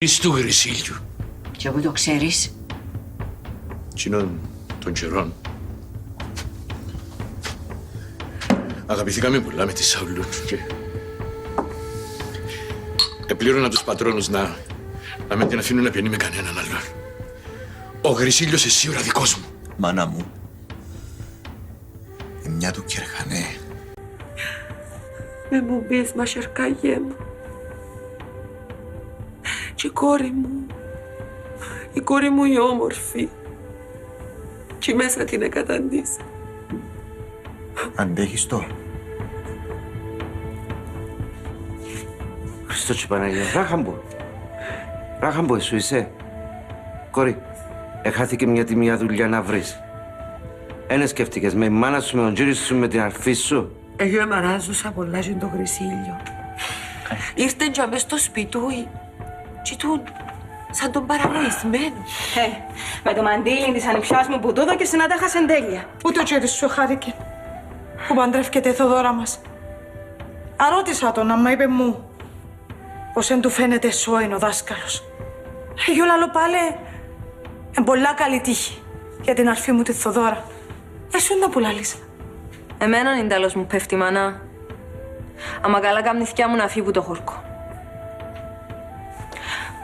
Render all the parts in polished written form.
Εις του Γρυσίλιου. Και πού το ξέρεις? Κοινών των καιρών. Αγαπηθήκαμε πολλά με τη Σαουλούν και επλήρωνα τους πατρόνους να μην την αφήνουν να πιανεί με κανέναν άλλον. Ο Γρυσίλιος εσύ σίγουρα δικός μου. Μάνα μου, η μια του Κερχανέ. Με μου πεις, μασερκάγιε μου. Και η κόρη μου η όμορφη. Και μέσα την εκαταντήσα. Αντέχεις το. Χριστό και Παναγία, Ράχαμπο, εσύ είσαι. Κόρη, εχάθηκε μια τη μια δουλειά να βρεις. Ένα σκέφτηκες με η μάνα σου, με τον κύριο σου, με την αρφή σου. Εγώ εμαράζουσα πολλά και το Γρυσίλιο. Ήρθεν και αμέσως στο σπιτούι. Και τούν, σαν τον παραγωγισμένο. Με το μαντίλι της ανιψιάς μου που τούδο και συναντάχασε εν τέλεια. Ούτε ο κύριος σου χάρηκε που παντρεύκεται η Θοδώρα μας. Αρώτησα τον, άμα είπε μου πως εν του φαίνεται σώεν ο δάσκαλος. Εγώ λαλώ πάλι εν πολλά καλή τύχη για την αρφή μου τη Θοδώρα. Εσύ να που λαλείς. Εμένα είναι τέλος μου πέφτει, μανά. Αμα καλά κάμνη θκιά μου να φύγει που το χορκό.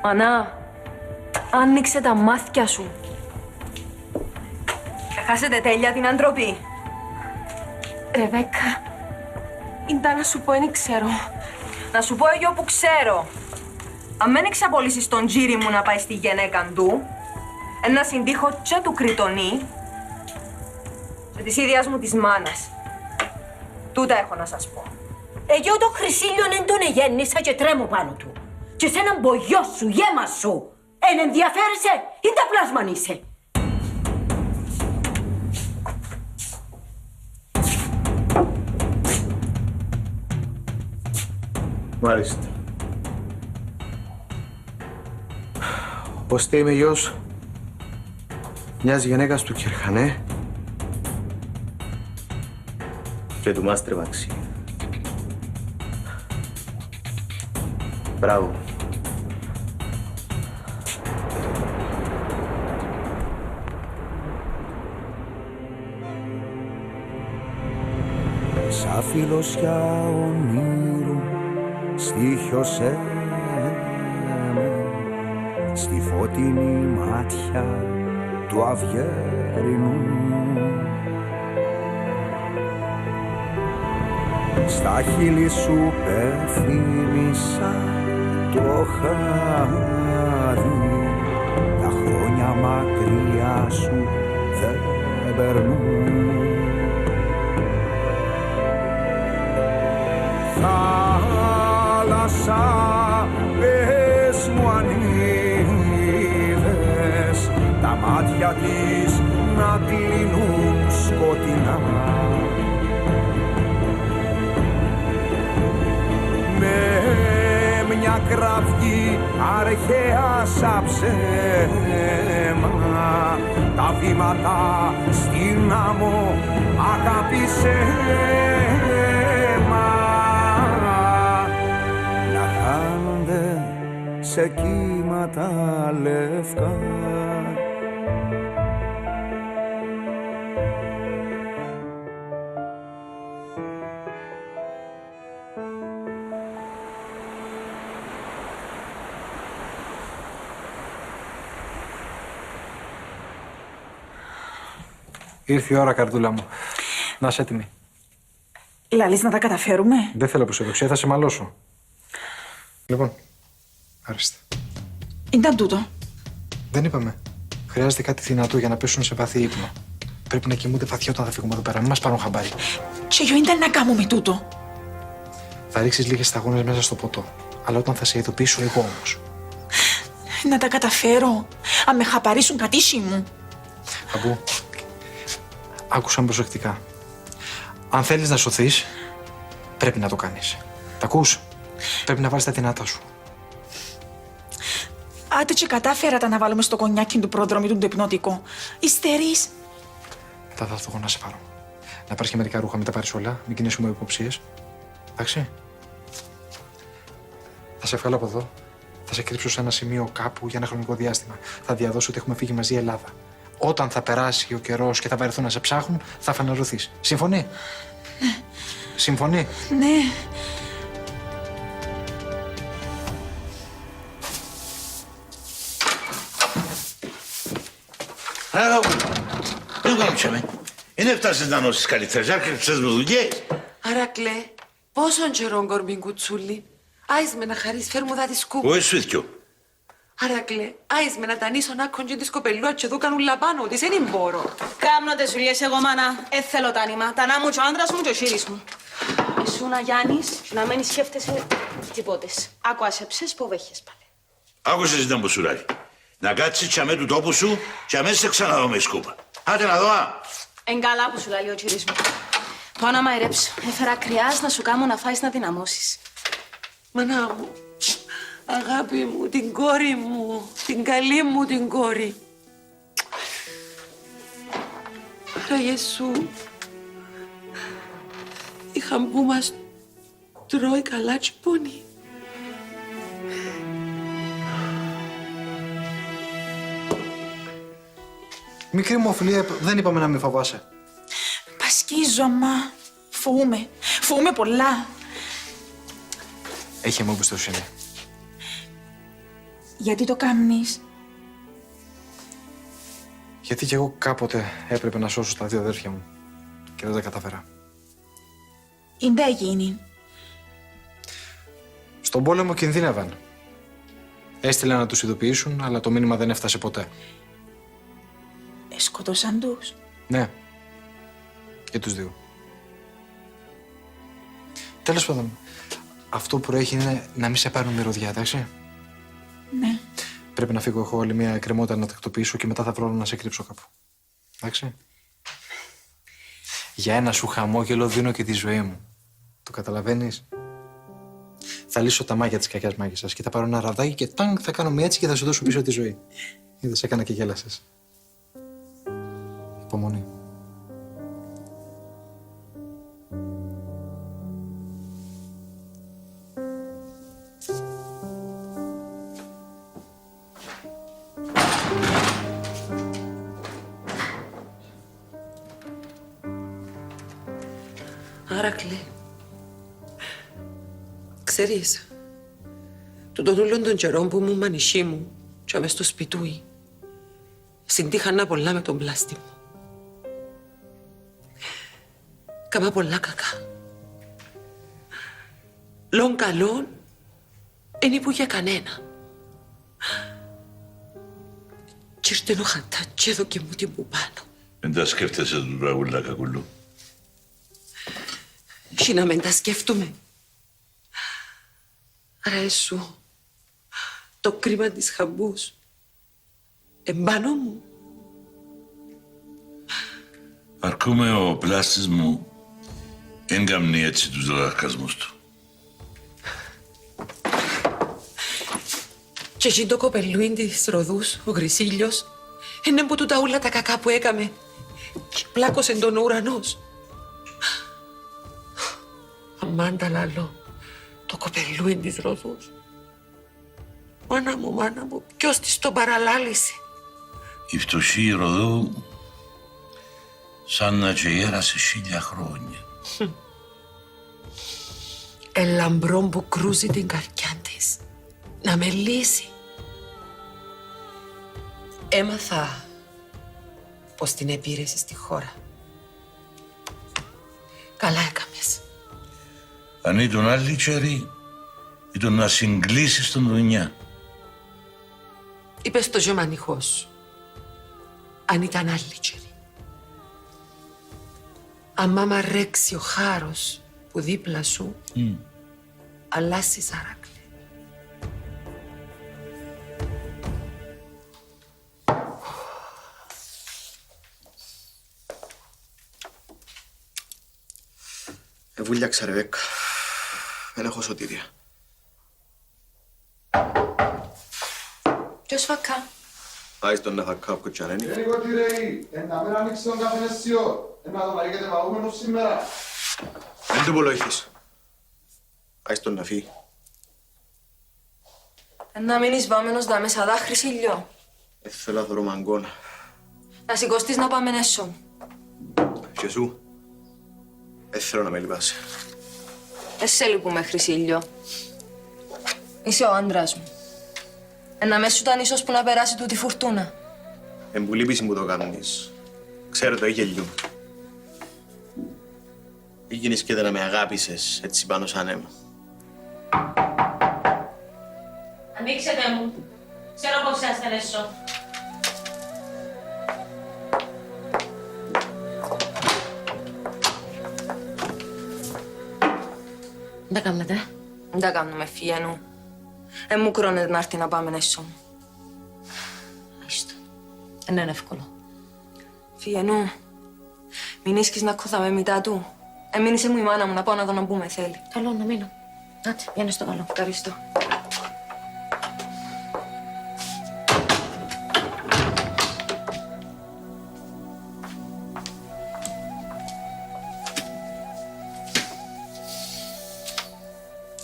Μανά, άνοιξε τα μάθηκια σου. Χάσετε τέλεια την αντροπή. Ρεβέκα, ήταν να σου πω, δεν ξέρω. Να σου πω εγώ που ξέρω. Αν δεν εξαπολύσεις τον τζίρι μου να πάει στη γενέκα του, ένα συντύχο και του Κριτονή και της ίδιας μου της μάνας. Τούτα έχω να σας πω. Εγώ το Χρυσίλιον εν τον εγέννησα και τρέμω πάνω του. Και σε έναν μπογιό σου, γέμα σου. Εν ενδιαφέρεσαι ή τα πλάσμαν είσαι. Μάλιστα. Πως είμαι γιος μιας γυναίκας του Κερχανέ και του Μάστρε Μαξί. Μπράβο. Σαν φιλοσιά ονείρου στήχιωσέ με στη φωτεινή μάτια του αυγέρινου. Στα χείλη σου πεφήμισα το χάδι, τα χρόνια μακριά σου δεν περνούν. Θάλασσα, πες μου αν είδες τα μάτια της να κλείνουν σκοτεινά. Με μια κραυγή αρχαία σαν ψέμα τα βήματα στην άμμο αγάπησε. Σε κύματα λευκά. Ήρθε η ώρα, καρδούλα μου. Να είσαι έτοιμη. Λαλείς να τα καταφέρουμε. Δεν θέλω προσοδοξία, θα σε μαλώσω. Λοιπόν, άριστα. Ήταν τούτο. Δεν είπαμε. Χρειάζεται κάτι δυνατό για να πέσουν σε βαθύ ύπνο. Πρέπει να κοιμούνται βαθιά όταν θα φύγουμε εδώ πέρα. Μην μας πάρουν χαμπάρι. Και εγώ ήταν να κάνουμε τούτο. Θα ρίξεις λίγες σταγόνες μέσα στο ποτό. Αλλά όταν θα σε ειδοποιήσω εγώ όμως. Να τα καταφέρω. Αν με χαπαρίσουν κατήσι μου. Αμπού, άκουσα προσεκτικά. Αν θέλεις να σωθείς, πρέπει να το κάνεις. Τα ακούς? Πρέπει να βάλεις τα δυνατά σου. Άντε και κατάφερα τα να βάλουμε στο κονιάκι του πρόδρομη του το υπνοτικό. Υστερείς. Μετά θα έρθω εγώ να σε πάρω. Να πάρεις και μερικά ρούχα, μην τα πάρεις όλα. Μην κινήσουμε υποψίες. Εντάξει. Θα σε βγάλω από εδώ. Θα σε κρύψω σε ένα σημείο κάπου για ένα χρονικό διάστημα. Θα διαδώσω ότι έχουμε φύγει μαζί Ελλάδα. Όταν θα περάσει ο καιρός και θα βαρεθούν να σε ψάχνουν, θα φανερωθείς. Συμφωνεί? Ναι. Συμφωνεί? Ναι. Άρα, δεν κάμψαμε. Είναι φτάσεις να νόσεις καλύτερες, άρχιψες με δουλειές. Αρακλέ, πόσον καιρόν κορμήν κουτσούλη. Άις με να χαρείς, φέρ μου δα τη σκούπα. Ο εσύ θκιο. Αρακλέ, άις με να τανίσω να κοντζin της κοπελούα και εδώ κάνουν λαπάνω της, δεν μπορώ. Κάμνω τες δουλειές εγώ, μάνα. Θέλω τα νήμα. Τα να μου και ο άντρας μου και ο σύρης μου. Εσύ να Γιάννης, να μένεις σκέφτεσαι τίποτες. Άκου ασέψες που βέχες πάλι. Άκουσες ήταν που σου λέει. Να κάτσεις τσαμέ του τόπου σου και αμέσως σε ξαναδώ με σκούπα. Άντε να δω, α. Εν καλά που σου λέει ο κύρις μου. Πάω να μαϊρέψω. Έφερα κρυάς να σου κάνω να φάεις να δυναμώσεις. Μανά μου, αγάπη μου, την κόρη μου, την καλή μου την κόρη. Άρα Ιησού, είχαν που μας τρώει καλά τσιπώνει. Μικρή μου οφειλία, δεν είπαμε να μην φοβάσαι. Πασκίζω, αμά. Φοβούμαι. Φοβούμαι πολλά. Έχει μου εμπιστοσύνη. Γιατί το κάνεις? Γιατί κι εγώ κάποτε έπρεπε να σώσω τα 2 αδέρφια μου και δεν τα κατάφερα. Είναι γίνει. Στον πόλεμο κινδύνευαν. Έστειλαν να τους ειδοποιήσουν, αλλά το μήνυμα δεν έφτασε ποτέ. Σκοτώσαν τους. Ναι. Και τους 2. Τέλος πάντων, αυτό που έχει είναι να μην σε πάρουν μυρωδιά, εντάξει. Ναι. Πρέπει να φύγω εγώ άλλη μια εκκρεμότητα να τακτοποιήσω και μετά θα βρω να σε κρύψω κάπου. Εντάξει. Για ένα σου χαμόγελο δίνω και τη ζωή μου. Το καταλαβαίνεις? Θα λύσω τα μάγια της κακιάς μάγισσας και θα πάρω ένα ραβδάκι και τάγκ θα κάνω μια έτσι και θα σου δώσω πίσω τη ζωή. Είδες, έκανα και γέλασες. Υπομονή. Άρακλε, ξέρεις, τούτον όλων των καιρών που ήμουν μανισί μου και μες στο σπιτούι, συντύχανα πολλά με τον πλάστη μου. Κάμα πολλά κακά. Λόγων καλών, εν είπου για κανένα. Κι ήρθε ο χατά και έδωκε μου την που πάνω. Δεν τα σκέφτεσαι του τραγούλα, κακούλου. Και να μην τα σκέφτομαι. Άρα εσού, το κρίμα της χαμπούς, εμπάνω μου. Αρκούμε ο πλάστης μου εν καμνεί έτσι τους δολαρκασμούς του. Και εκεί το κοπελούιν της Ροδούς, ο Γρυσίλιος, είναι που του τα ούλα τα κακά που έκαμε και πλάκωσε τον ουρανός. Αμάντα λαλό, το κοπελούιν της Ροδούς. Μάνα μου, ποιος της τον παραλάλησε. Η φτωχή Ροδού σαν να γέρασε 1000 χρόνια. Ελαμπρό που κρούζει την καρδιά της, να με λύσει. Έμαθα πως την επήρεσαι στη χώρα. Καλά έκαμες. Αν ήταν άλλη τσέρι, ήταν να συγκλήσεις τον δουνιά. Είπες το γεμανιχό σου. Αν ήταν άλλη τσέρι. Αμά μ' αρέξει ο χάρος που δίπλα σου, αλλάσεις Άρακλε. Βούλιαξα, Ρεβέκκα. Δεν έχω σωτήρια. Ποιος φακά? Άις τον να φακά από κουτσανένι. Εγώ τι ρέει, να μην ανοίξει τον καφενεσιό. Να το λαγείτε παγούμενος σήμερα. Δεν του πολλοήθεις. Άις τον να φύγει. Να μείνεις βάμενος δα μέσα δά, Χρυσίλιο. Θέλω να δω μαγκώνα. Να σηκωστείς να πάμε έσω. Και σου, θέλω να με λυπάσαι. Σε λυπούμε, Χρυσίλιο. Είσαι ο άντρας μου. Να με σου ήταν ίσως που να περάσει τούτη φουρτούνα. Που λείπεις που το κάνεις. Ξέρω το είχε λίγο. Πήγαινες και να με αγάπησες έτσι πάνω σαν αίμα. Ανοίξετε μου. Ξέρω πώς σας θελέσω. Δεν τα κάνετε. Δεν τα κάνουμε, Φιένου. Μου κρώνεται να έρθει να πάμε έσω. Άιστο. Δεν είναι εύκολο. Φιένου, μην ίσκεις να κόθαμε μετά του. Μείνησε μου η μάνα μου να πάω να δω να μπούμε θέλει. Καλό να μείνω. Άτε, βγαίνε στο καλό. Ευχαριστώ.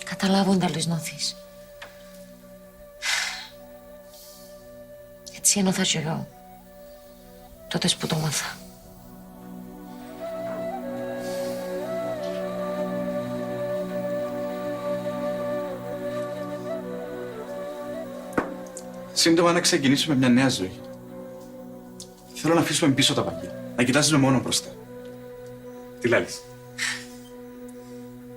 Καταλάβω τα λυσνώθεις. Έτσι ένωθα κι εγώ. Τότε που το μάθα. Σύντομα να ξεκινήσουμε μια νέα ζωή. Θέλω να αφήσουμε πίσω τα παλιά. Να κοιτάζουμε μόνο μπροστά. Τι λες?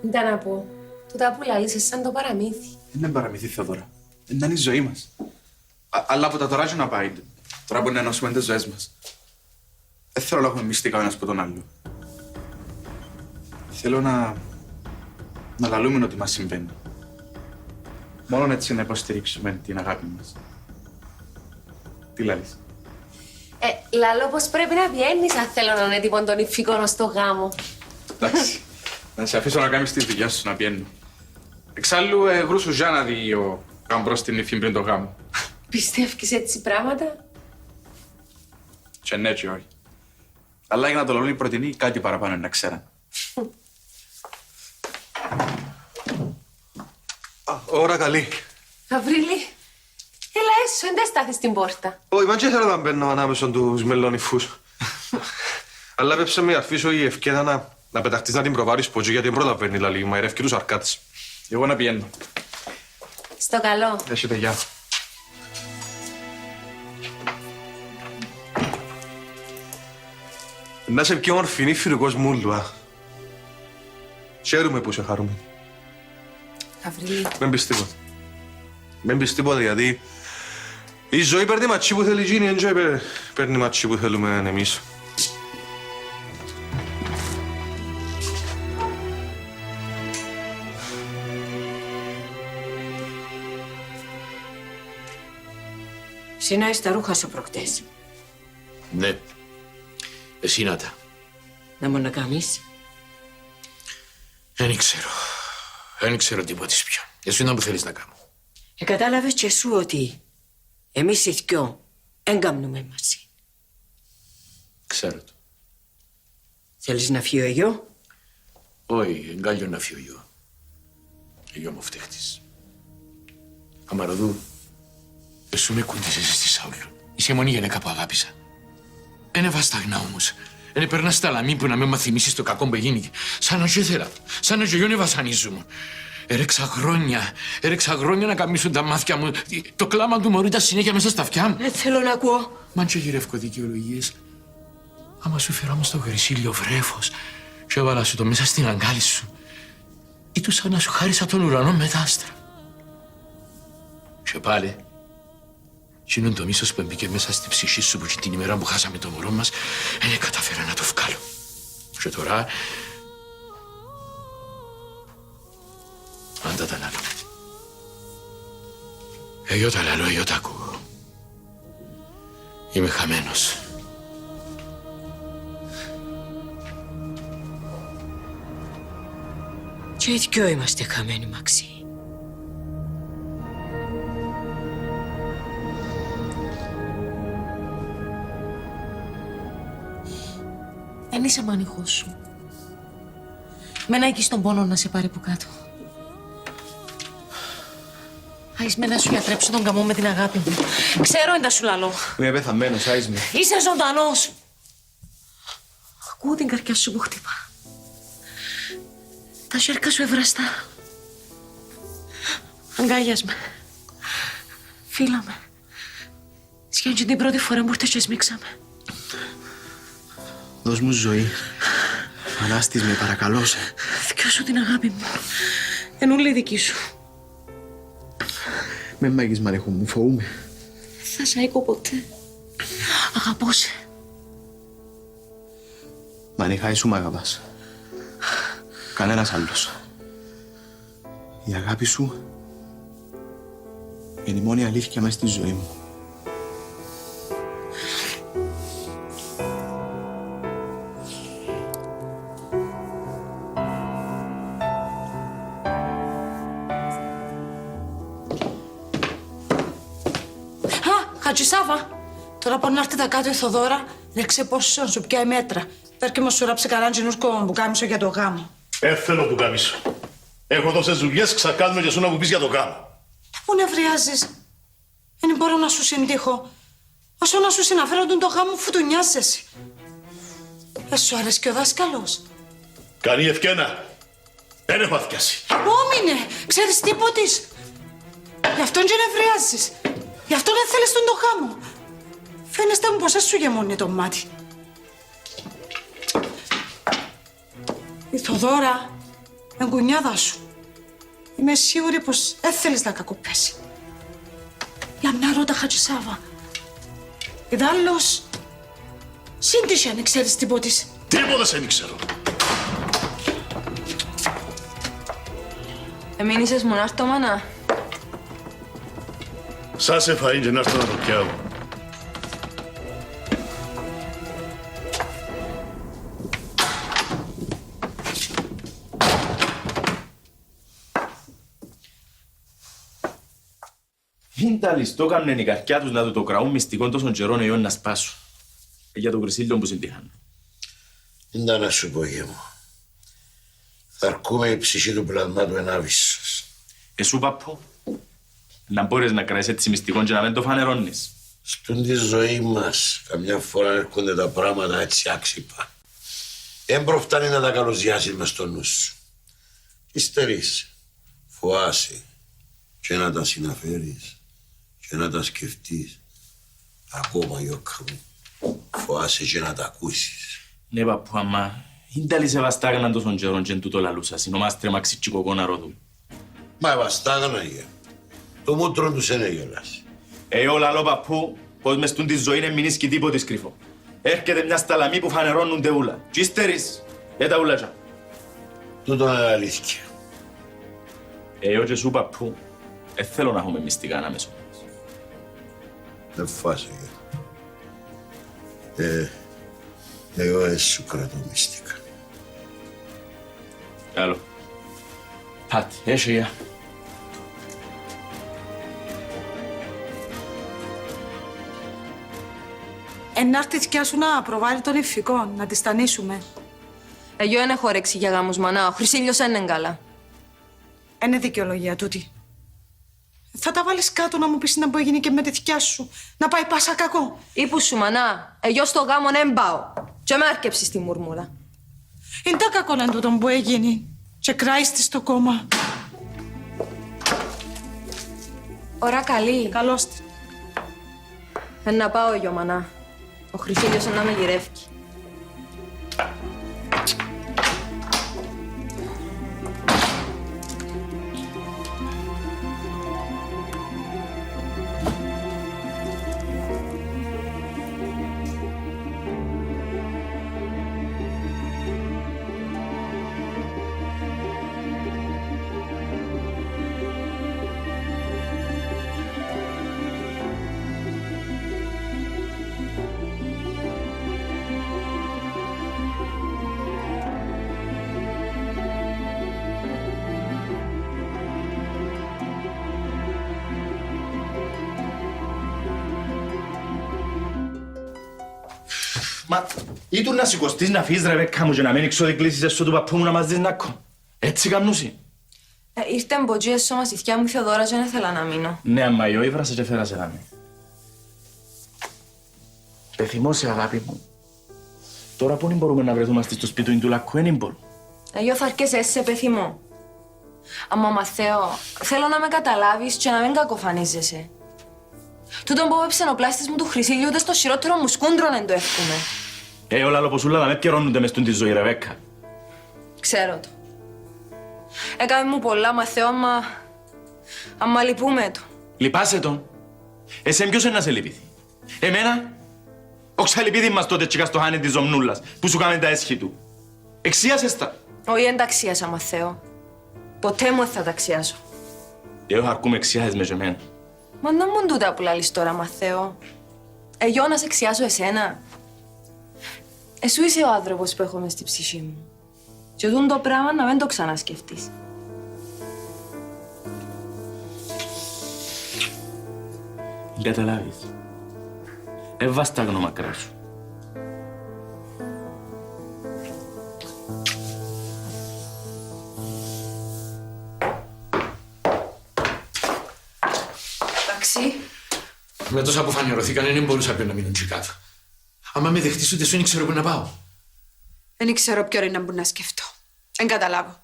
Δεν να πω. Τούτα που λαλείς σαν το παραμύθι. Δεν είναι παραμυθί, Θεοδώρα. Είναι η ζωή μας. Αλλά από τα τώρα να πάει. Τώρα μπορεί να ενώσουμε τις ζωές μας. Δεν θέλω να έχουμε μυστικά ο ένας από τον άλλο. Θέλω να λαλούμε ότι μας συμβαίνει. Μόνο έτσι να υποστηρίξουμε την αγάπη μας. Τι λες? Λαλό πως πρέπει να βγαίνεις αν θέλω να είναι τύπον τον υφικόνο στο γάμο. Εντάξει. Να σε αφήσω να κάνεις τη δουλειά σου να πιένω. Εξάλλου, γρούσου για να δει ο γαμπρός την υφή πριν το γάμο. Πιστεύεις έτσι πράγματα? Και ναι, και όχι. Αλλά για να το λαλούν προτείνει κάτι παραπάνω να ξέραν. Ώρα καλή. Γαβρίλη, έλα έσω, δεν στάθεις στην πόρτα. Όχι, μα και θέλω να μπαίνω ανάμεσα τους μελονυφούς. Αλλά πέψε με αφήσω η ευκαιρία να πεταχτείς να την προβάρεις ποτζή γιατί πρώτα παίρνει λαλή, μαϊρεύκει τους αρκάτες. Εγώ να πιένω. Στο καλό. Έχετε γεια. Να είσαι πιο ορφινή φιλικός μου, Λουά. Χαίρομαι που είσαι χαρούμενη. Γαβρίλη. Δεν πεις τίποτα. Δεν πεις τίποτα γιατί η ζωή παίρνει ματσί που θέλει γίνει, δεν παίρνει ματσί που θέλουμε εμείς. Συνάεις τα ρούχα σου προχτές. Ναι. Εσύ να τα. Να μου να κάνεις. Δεν ξέρω. Δεν ξέρω τίποτα πια. Εσύ να που θέλεις να κάνω. Κατάλαβες και εσύ ότι εμείς οι δυο δεν κάνουμε μαζί. Ξέρω το. Θέλεις να φύγω εγώ? Όχι, εγκάλλιο να φύγω εγώ. Εγώ μου φταίχτης. Αμαροδού, εσύ με κούντισες στη Σάουλου. Είσαι η μόνη γυναίκα που αγάπησα. Είναι βασταγνά όμως. Είναι περνά στα λαμί που να με μαθημίσεις το κακό που έγινε. Σαν να ήθελα. Σαν να γιογιώνε βασανίζουν. Έρεξα χρόνια να καμίσουν τα μάτια μου. Το κλάμα του μωρού ήταν συνέχεια μέσα στα αυτιά μου. Δεν θέλω να ακούω. Μαν και γυρεύκω δικαιολογίες. Άμα σου φέρω όμως το γρυσίλιο βρέφος και έβαλα σου το μέσα στην αγκάλη σου, ή του σαν να σου χάρισα τον ουρανό με τα άστρα. Και πάλι, εκείνον το μίσος που μπήκε μέσα στη ψυχή σου που την ημέρα που χάσαμε το μωρό μας, δεν κατάφερα να το βγάλω. Και τώρα, πάντα τα λαλώ. Εγώ τα λαλώ, εγώ τα ακούω. Είμαι χαμένος. Και οι δυο είμαστε χαμένοι, Μαξί. Δεν είσαι μανιχός σου. Μένα εκεί στον πόνο να σε πάρει που κάτω. Άις με να σου γιατρέψω τον καμό με την αγάπη μου. Ξέρω είναι τα σου λαλώ. Είμαι πεθαμένος, άις με. Είσαι ζωντανός. Ακούω την καρδιά σου που χτυπά. Τα σέρκα σου ευραστά. Αγκάγιας με. Φίλα με. Σχεδόν και την πρώτη φορά που ήρθες και σμίξαμε. Δώσ' μου ζωή. Ανάστης με, παρακαλώ σε. Θυκιώσου την αγάπη μου. Εν ούλη δική σου. Με μάγεις μαρέχου μου, φοούμαι. Θα σ' αίκω ποτέ. Αγαπώ σε. Μανιχάη σου μ' αγαπάς. Κανένας άλλος. Η αγάπη σου είναι η μόνη αλήθεια μέσα στη ζωή μου. Χατζησάβα, τώρα που να έρθει κάτω η Θοδώρα, ρίξε πόσο σου πιάει μέτρα. Πέρκει μου σου ράψε καλά τζινούρκο μπουκάμισο για το γάμο. Θέλω μπουκάμισο. Έχω τόσες δουλειές, ξακάνουμε και σου να μου πεις για το γάμο. Πού νευριάζεις. Δεν μπορώ να σου συντύχω. Όσο να σου συναφέρονται το γάμο, φουτουνιάζεσαι. Σου αρέσει και ο δάσκαλος. Κάνει ευκένα. Δεν έχω αθιάσει. Πόμινε, ξέρεις τίποτης. Γι' αυτόν και νευριάζεις. Γι' αυτό δεν θέλεις τον το γάμο. Φαίνεστε μου πως σου γεμώνει το μάτι. Η Θοδώρα, εγκουνιάδα σου. Είμαι σίγουρη πως δεν θέλεις να κακοπέσει. Για μια ρώτα, Χατζησάβα. Ιδάλλως, σύντησε αν ξέρεις τίποτης. Τίποτα σε ξέρω. Εμείνησες μου να έρθω, μάνα. Σας εφαΐν και να έρθω να το πιάω. Ήντα ληστό κάμνεν η καρκιά τους να του το κραούν μυστικών τόσων καιρών αιών να σπάσουν. Για τον Κρυσίλιο που συντύχαν. Ήντα να σου πω, γε μου. Θα αρκούμε η ψυχή του πλασμάτου ενάβησας. Εσού, παππού, να μπορείς να κράσεις έτσι μυστικών και να μην το φανερώνεις. Στον τη ζωή μας, καμιά φορά έρχονται τα πράγματα έτσι άξιπα. Εν προφτάνει να τα καλοζιάσεις μες στο νου σου. Υστερείς, φοάσαι και να τα συναφέρεις και να τα σκεφτείς. Ακόμα, Ιώκα μου, φοάσαι και να τα ακούσεις. Ναι, παππού, αμά, ήντα λη σε βαστάγαναν τόσων καιρών και εν τούτο λαλούσα, συνομάστρε μαξιτσικοκό να ροδούν. Μα βαστάγανα, γε. Το μούτρο τους είναι γελάς. Ο λαλό, παππού, πως μες τούν τη ζωή είναι μην ίσκει τίποτης κρυφό. Έρχεται μια σταλαμή που φανερώνονται ούλα. Κι ύστερης, τα ούλα τσα. Τούτο είναι αλήθεια. Εγώ και σου, παππού, θέλω να έχουμε μυστικά ανάμεσο μας. Δεν φάσαι, γε. Εγώ σου κρατώ μυστικά. Καλό. Πάτε, έχει για. Ενάρτη θκιά σου να προβάλλει τον ηφικό, να τη στανίσουμε. Εγώ δεν έχω όρεξη για γάμους, μανά. Ο Χρυσίλιος δεν είναι καλά. Είναι δικαιολογία τούτη. Θα τα βάλεις κάτω να μου πεις να μπορεί γίνει και με τη θκιά σου. Να πάει πάσα κακό. Είπου σου, μανά. Εγώ στο γάμο δεν πάω. Και με άρκεψεις τη μουρμούρα. Είναι τα κακό να τούτον που έγινε. Και κράιστη στο κόμμα. Ωρα καλή. Καλώς τη. Να πάω εγώ, μανά. Ο Χρυσίλιος να με γυρεύει. Μα, ήτουν να σηκωστείς να φύγεις, Ρεβέκκα μου, και να μην εξωδικλήσεις εσώ του παππού μου να μας δεις νάκο. Έτσι καμνούσι. Ήρθε μποτζί έσωμα στη θιά μου η Θεοδώρα και δεν ήθελα να μείνω. Ναι, αμα η όιβρασε και φέρασε γάμι. Πεθυμώσαι, αγάπη μου. Τώρα πού μπορούμε να βρεθούμε στο σπίτι του Λακκού, δεν μπορούμε. Εγώ θα αρκέσαι σε πεθυμώ. Αμα Μαθαίο, θέλω να με καταλάβεις και να μην κακοφανίζεσαι. Τούτον που έπαιψε ο πλάστης μου του Χρυσίλιου, ούτε στο χειρότερο μου σκούντρο δεν το εύχομαι. Όλα λοποσούλα να με πιερώνονται μες στην τη ζωή, Ρεβέκκα. Ξέρω το. Έκαμε μου πολλά, Μαθαίο, αμα λυπούμε του. Λυπάσαι τον. Εσέν ποιος είναι να σε λυπηθεί. Εμένα, ο ξαλυπίδι μας τότε τσίκα στο χάνι της Ζομνούλας, που σου κάμε τα έσχη του. Εξίασες τα. Όχι, δεν τα αξίασα, Μαθαίο. Ποτέ μου δεν θα τα αξιάσω. Εγώ αρκούμε εξιάζεις με και εμένα. Μα να μου τούτα που λαλείς τώρα, Μαθαίο. Εγώ να σε εξιάσω εσένα. Εσύ είσαι ο άνθρωπος που έχω μες στη ψυχή μου. Και δουν το πράγμα να μην το ξανασκεφτείς. Καταλάβεις. Έβας τα γνωμακρά σου. Εντάξει. Με τόσα που φανερωθήκαν δεν μπορούσα πλέον να μείνω εκεί κάτω. Άμα με δεχτείς ούτε σου δεν ξέρω πού να πάω. Δεν ξέρω ποιο είναι να μπουν να σκεφτώ. Δεν καταλάβω.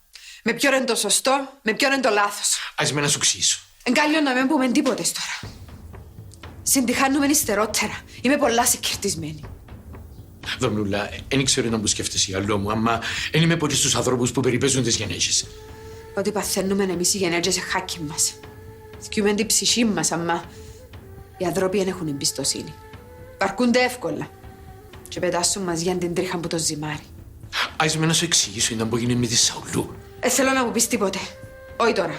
Με ποιο είναι το σωστό, με ποιο είναι το λάθος. Ας με να σου ξύσω. Εν κάλλιο να μην πούμε τίποτε τώρα. Συντυχάνουμε υστερότερα. Είμαι πολλά συγκερτισμένη. Δομνούλα, δεν ξέρω να μου σκέφτεσαι άλλο μου, άμα δεν είμαι πολύ στους ανθρώπους που περιπέζουν τις γενέσεις. Ότι παθαίνουμε εμείς οι γενέτες σε χάκι μας. Θυκιούμε την ψυχή μας, αμά οι άνθρωποι δεν έχουν εμπιστοσύνη. Βαρκούνται εύκολα και πετάσουν μας για την τρίχα που το ζυμάρει. Ας με να σου εξηγήσω να μπορεί με τη Σαουλού. Θέλω να μου πεις τίποτε. Όχι τώρα.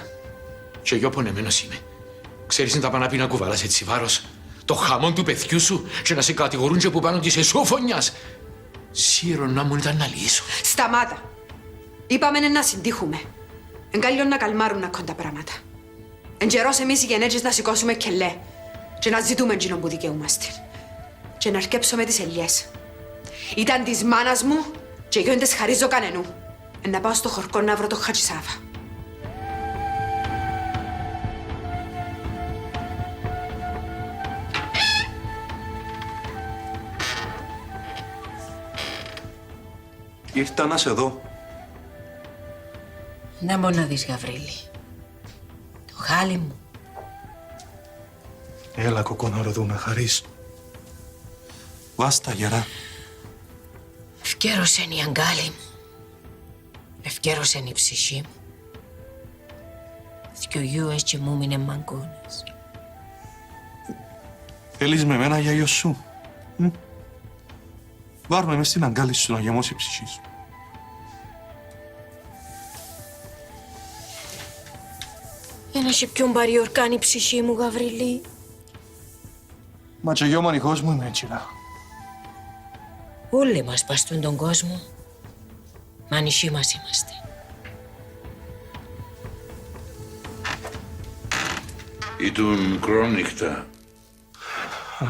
Και εγώ πονεμένος είμαι. Ξέρεις να τα πάνε να πει να κουβαλάς έτσι βάρος. Το χαμόν του παιδιού σου και να σε κατηγορούν και που πάνω της εσώφωνιας. Σύρο να μου ήταν να λύσω. Σταμάτα. Είπαμε να συντύχουμε. Εν κάλλιο να καλμάρουν να κοντά πράγματα. Εν καιρός εμείς οι γενέτες να σηκώσουμε κελέ και να ζητούμε εκείνον που δικαιούμαστε. Και να αρκέψουμε τις ελιές. Ήταν της μάνας μου και εγώ δεν τις χαρίζω κανενού. Να πάω στο χορκό να βρω το Χατζησάβα. Ήρθα να σε δω. Να μπορώ να δεις, Γαβρίλη. Το χάλι μου. Έλα, κοκκοναροδού, να χαρείς. Βάστα, γερά. Ευκαιρώσεν η αγκάλη μου. Ευκαιρώσεν η ψυχή μου. Δυο γιούες και μου μείνε μαγκώνες. Θέλεις με μένα για γιο σου. Βάρ' με μες στην αγκάλη σου να γεμώσει η ψυχή σου. Ένα και ποιον παριορκάνει η ψυχή μου, Γαβρίλη. Μα και εγώ μανικός μου είμαι έτσι. Όλοι μας παστούν τον κόσμο. Μα νησί μας είμαστε. Ήταν μικρόνυχτα.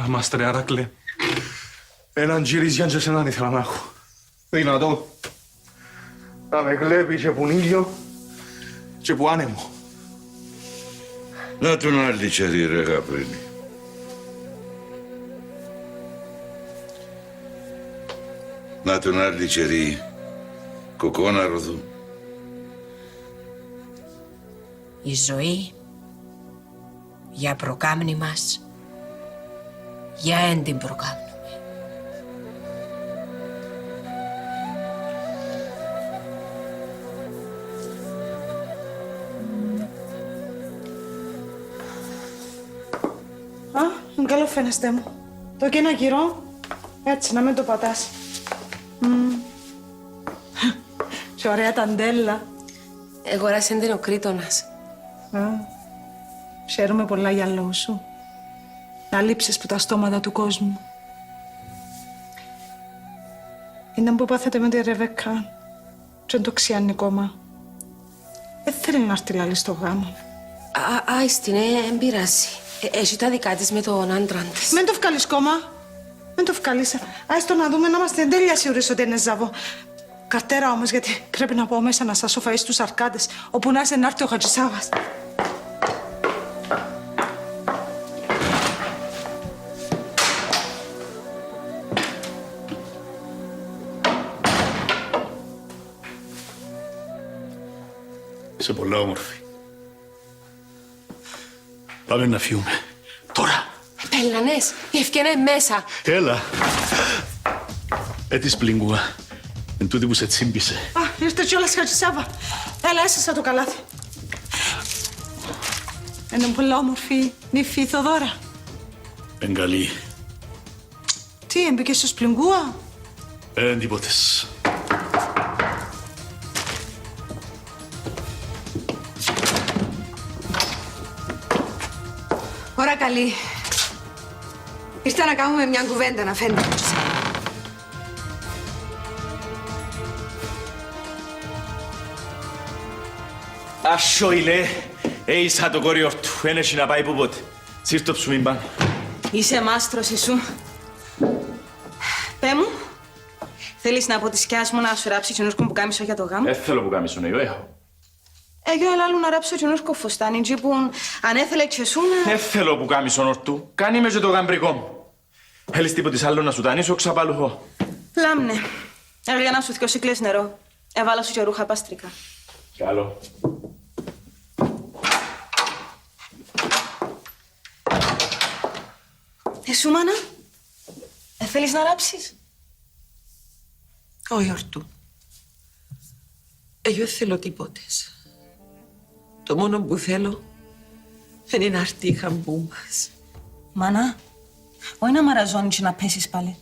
Μάστρε Αράκλε. Έναν τζιριζιάν και σέναν ήθελα να έχω. Δυνατό. Να με κλέπει και που ήλιο και που άνεμο. Να τον άλλη τσερί ρε Γαβρίλη. Να τον άλλη τσερί, κοκκόναροδου. Η ζωή για προκάμνη μας, για εν την προκάμνουμε. Καλό φαίνεστε μου. Το και ένα γυρό, έτσι να μην το πατάς. Και ωραία ταντέλα. Εγωράσεν την ο Κρήτονας. Ξέρουμε πολλά για λόγου σου. Να λείψεις που τα στόματα του κόσμου. Είναι που πάθετε με τη Ρεβέκκα και είναι το ξιάνικόμα. Δεν θέλει να έρθει λάλη στο γάμο. Άιστη, ναι, εν πειράζει. Έχει τα δικά της με τον άντρα της. Μην το βγάλεις κόμμα. Μην το βγάλεις. Άιστο να δούμε να είμαστε τέλεια σίγουρες ότι είναι ζαβό. Καρτέρα όμως, γιατί πρέπει να πάω μέσα να σας φαΐ στους αρκάδες, όπου να έρθει ο Χατζησάβας. Είσαι πολλά όμορφη. Πάμε να φύγουμε. Τώρα. Πέλνανες, η ευκαιρία είναι μέσα. Έλα. Της πλυγκούα. Εν τούτη που σε τσίμπησε. Α, ήρθε κιόλας Χατζησάβα. Έλα, έσασα το καλάθι. Είναι πολλά όμορφη νύφη η Θοδώρα. Εν καλή. Τι, έμπηκες στο σπλυγκούα? Εν τίποτες. Ώρα καλή. Ήρθα να κάνουμε μια κουβέντα να φαίνεται. Ασσόιλε, έισα το κοριό του, δεν έχει να πάει που πότε. Σύρ' το ψουμί πάνω. Είσαι μάστρος εσύ. Πέ μου, θέλεις να από τη σκιάς μου να σου ράψει καινούργιο που κάμισο για το γάμο? Δεν θέλω που κάμισον, εγώ έχω. Εγώ ελάλου να ράψω καινούργιο φουστάνι, και που αν έθελε και εσύ να... Δεν θέλω που κάμισον ορτού, κάνει με και το γαμπρικό μου. Θέλεις τίποτης άλλο να σου τανίσω, ξαπαλουχώ. Λάμνε, έλεγα να σου θυκιώσει κλαις νερό. Έβαλα σου και ρούχα παστρικά. Καλό. Εσού, μάνα, θέλεις να ράψεις? Όχι, ορτού. Εγώ δεν θέλω τίποτες. Το μόνο που θέλω είναι να έρθει η χαμπού μας. Μάνα, όχι να μαραζώνεις και να πέσεις πάλι.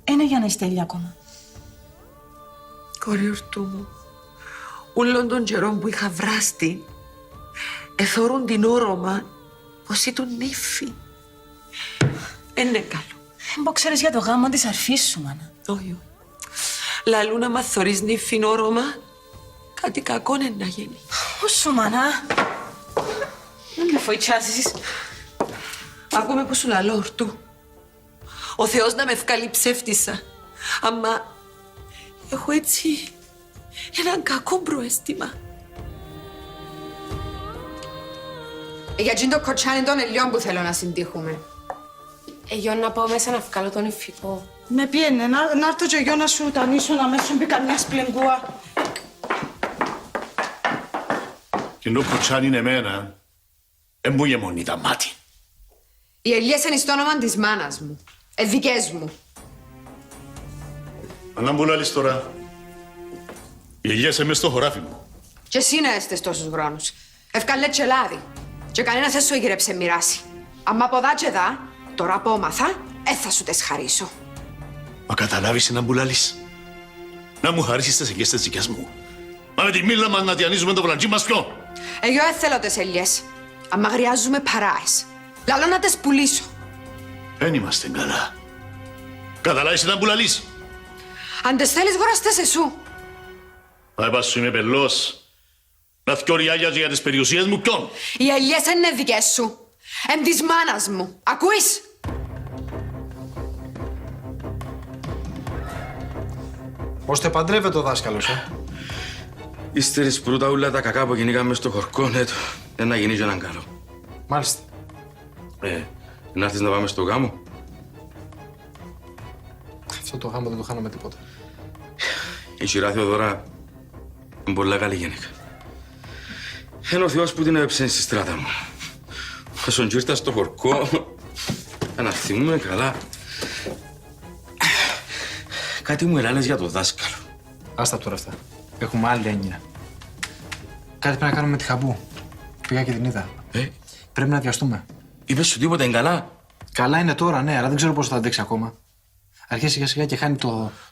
Είναι για να είσαι τέλεια ακόμα. Κόρη ορτού μου, ούλων των καιρών που είχα βράστη, εθώρουν την όρομα πως ήταν νύφη. Είναι καλό. Μπο ξέρεις για το γάμο της αρφής σου, μάνα. Όχι. Λαλού να μαθ' θωρείς νύφιν όρομα, κάτι κακό είναι να γίνει. Όσο, μάνα. Δεν με φοητσιάζεις. Άκουμε που σου λαλώ, ορτού. Ο Θεός να με βγάλει ψεύτισσα. Αμα έχω έτσι έναν κακό προαίσθημα. Για τζιν το κοτσάνι των ελιών που θέλω να συντύχουμε. Εγώ να πάω μέσα να βγάλω τον ηφικό. Με πιένε, να έρθω και εγώ να σου τανίσω να μέσα μπει καμιά σπλεγκούα. Και ενώ κοτσάνι είναι εμένα, μου γεμονεί τα μάτι. Οι ελιές είναι στο όνομα της μάνας μου. Δικές μου. Αλλά μου λάλεις τώρα, οι ελιές μες στο χωράφι μου. Και εσύ να έστες τόσους χρόνους. Ευκαλέ και λάδι. Και κανένας δεν σου έγιρεψε μοιράσει. Αμα από δά και δά, τώρα που έμαθα, θα σου τες χαρίσω. Μα καταλάβεις να μου λάλεις. Να μου χαρίσεις τις ελιές τις δικές μου. Μα με τη μίλα μας να διανύζουμε το βλαντζί μας πιο. Εγώ δεν θέλω τις ελιές. Αμα χρειάζομαι παράες. Λαλώ να τες πουλήσω. Δεν είμαστε καλά. Καταλάβεις να μου λάλεις. Αν τες θέλεις γοραστές εσού. Θα πας είμαι πελός. Να θκιώρει άγια για τις περιουσίες μου ποιον. Οι ελιές είναι δικές σου. Εν της μάνας μου. Ακούεις? Ώστε παντρεύεται ο δάσκαλος, Ύστερης πρώτα όλα τα κακά που γεννήκαμε στο χορκό, ναι, να γίνει και έναν καλό. Μάλιστα. Να έρθεις να πάμε στο γάμο. Αυτό το γάμο δεν το χάνω με τίποτα. Η σειρά Θεοδώρα είναι πολλά καλή γυναίκα. Είναι ο Θεός που την έψαινε στη στράτα μου. Όσον κι ήρθα στο χορκό, να θυμούμε καλά. Κάτι μου ελάλες για το δάσκαλο. Άστα τώρα αυτά. Έχουμε άλλη έννοια. Κάτι πρέπει να κάνουμε με τη Χαμπού. Πήγα και την είδα. Πρέπει να βιαστούμε. Είπες σου τίποτα, είναι καλά. Καλά είναι τώρα, ναι, αλλά δεν ξέρω πώς θα αντέξει ακόμα. Αρχίζει σιγά σιγά και χάνει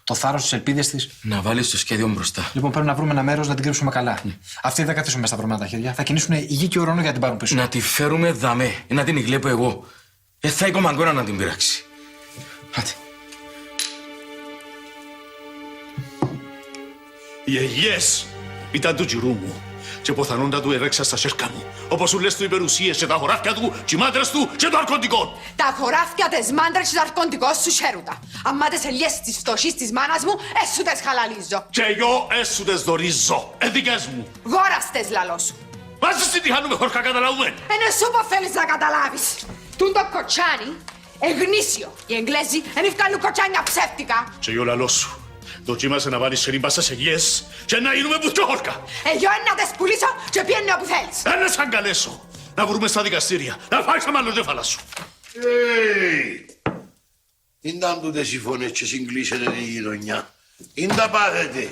το θάρρος, τις ελπίδες της. Να βάλεις το σχέδιο μπροστά. Λοιπόν, πρέπει να βρούμε ένα μέρος να την κρύψουμε καλά. Αυτή δεν θα καθίσουμε με σταυρωμένα τα χέρια. Θα κινήσουν η γη και ο ουρανό για να την πάρουν πίσω. Να τη φέρουμε δαμέ, να την γλέπω εγώ. Θα η κομμαγκόνα να την πειράξει. Άτε. Οι ελιές ήταν του τζιρού μου. Και ποθανόντα του ερέξα στα σέρκα μου. Όπως σου λες του υπερουσίες και τα χωράφια του, και οι μάντρες του και το αρκοντικό. Τα χωράφια της μάντρες και το αρκοντικό σου χαίρουτα. Αν μάτες ελιές της φτωχής της μάνας μου, έσου τες χαλαλίζω. Και εγώ έσου τες δωρίζω. Δικές μου. Γόραστες λαλό σου. Βάζεις τι χάνουμε χωρικά καταλάβουμε. Είναι σου που θέλεις να καταλάβεις. Τούν το κοτσάνι, εγνήσιο. Οι Εγγλέζοι δεν ευκάλουν κοτσάνια ψεύτικα. Και εγώ λαλό σου. Δοκίμασε να βάλεις σερήμπα στις εγγυές και να γίνουμε πουθκιο χωρικά. Εγώ να τες πουλήσω και πιένε όπου θέλεις. Ένα σαν καλέσω. Να βρούμε στα δικαστήρια. Να φάεις τα μαλλοντέφαλα σου. Ήνταν τούτες οι φωνές και συγκλείσετε τη γειτονιά. Ήν τα πάθετε.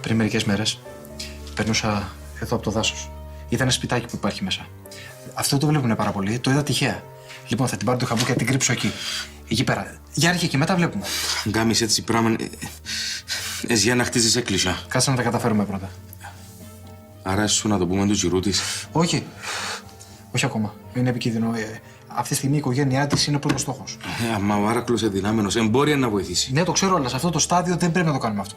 Πριν μερικές μέρες περνούσα εδώ από το δάσος. Είδα ένα σπιτάκι που υπάρχει μέσα. Αυτό το βλέπουνε πάρα πολύ, το είδα τυχαία. Λοιπόν, θα την πάρω το χαμπούκι και θα την κρύψω εκεί. Εκεί πέρα. Για αρχή και μετά βλέπουμε. Αν κάνεις έτσι πράγμα, εσύ για να χτίζεις εκκλησιά. Κάτσε να τα καταφέρουμε πρώτα. Άρα σου να το πούμε του γυρού της. Όχι. Όχι ακόμα. Είναι επικίνδυνο. Αυτή τη στιγμή η οικογένειά της είναι ο πρώτος στόχος. Μα ο Άρακλος ενδυνάμενος μπορεί να βοηθήσει. Ναι, το ξέρω, αλλά σε αυτό το στάδιο δεν πρέπει να το κάνουμε αυτό.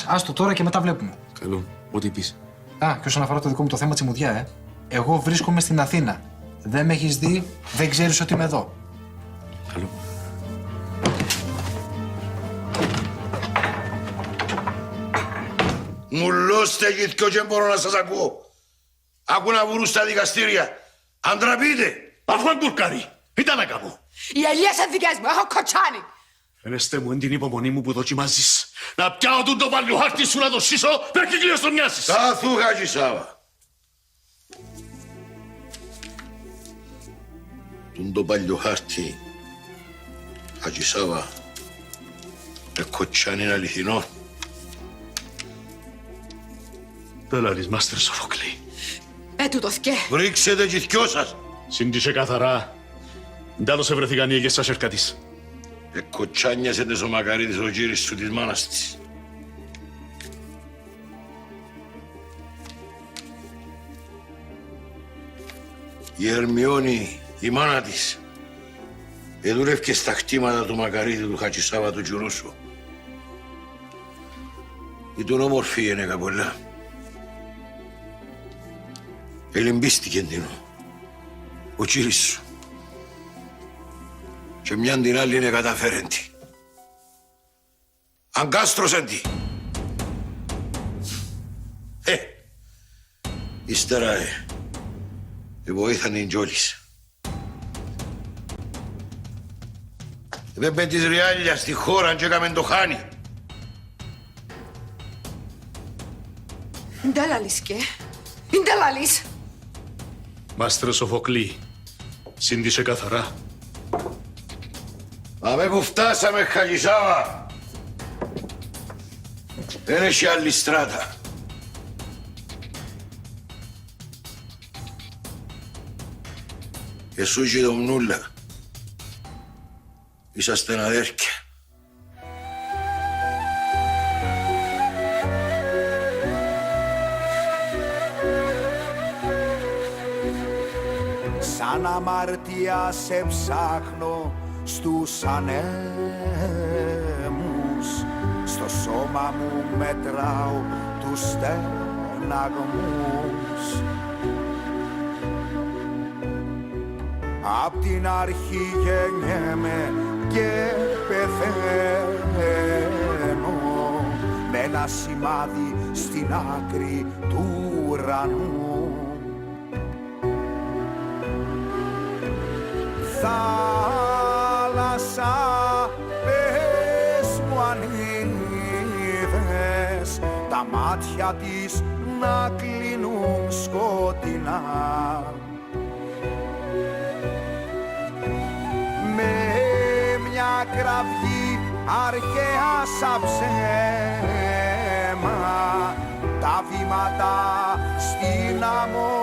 Ας το τώρα και μετά βλέπουμε. Καλό. Ό,τι πεις. Και όσον αφορά το δικό μου το θέμα τσιμουδιά, εγώ βρίσκομαι στην Αθήνα. Δεν με έχεις δει, δεν ξέρεις ότι είμαι εδώ. Καλό. Μουλώστε γηθκιο και μπορώ να σας ακούω. Άκου να βρουν στα δικαστήρια. Αν τραπείτε. Αφού αγκουρκάρι. Ήταν να κάνω. Οι ελιές είναι δικές μου, έχω κοτσάνι. Φαίνεστε μου εν την υπομονή μου που δοκιμάζεις. Να πιάω τον το παλιοχάρτη σου να το σύσω, να κυκλίως το μοιάσεις. Στάθου, Χατζησάβα. Τον το παλιοχάρτη, Χατζησάβα, κοτσάνι είναι αληθινό. Δεν λαλείς, Μάστερ Σοφοκλή. Του το θκέ. Βρίξετε και δυο σας. Σύντησε καθαρά. Ντάλλως ευρεθήκαν οι αίγες στα σέρκα της. Κοτσάνιασε τες ο Μακαρίτης ο κύρις σου της μάνας της. Η Ερμιόνη, η μάνα της, εδούλευκε στα χτήματα του Μακαρίτη του Χατζησάβα του Τζουρούσου. Ήταν όμορφη γυναίκα πολλά. Ελεμπίστηκε την ο κύρις σου. Και μιαν την άλλη είναι καταφέρεντη. Αγκάστρωσεν τη. Ύστερα βοήθαν την Τζόλης. Έπαιπε της Ριάλια στη χώρα και έκαμε το χάνι. Ντε λαλείς και. Ντε λαλείς. Μάστερ Σοφοκλή, σύντησε καθαρά. Αμέ που φτάσαμε, Χατζησάβα. Δεν έχει άλλη στράτα. Εσού και το Μνούλα. Είσαστε αδέρφια. Σαν αμαρτία σε ψάχνω στους ανέμους, στο σώμα μου μετράω τους στεναγμούς. Απ' την αρχή γεννιέμαι και πεθαίνω με ένα σημάδι στην άκρη του ουρανού. Θάλασσα, πες μου αν είδες τα μάτια της να κλείνουν σκοτεινά. Με μια κραυγή αρχαία σαν ψέμα τα βήματα στην άμμο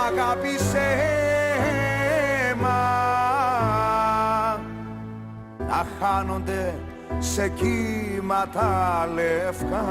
αγάπησέ μα. Να χάνονται σε κύματα λευκά.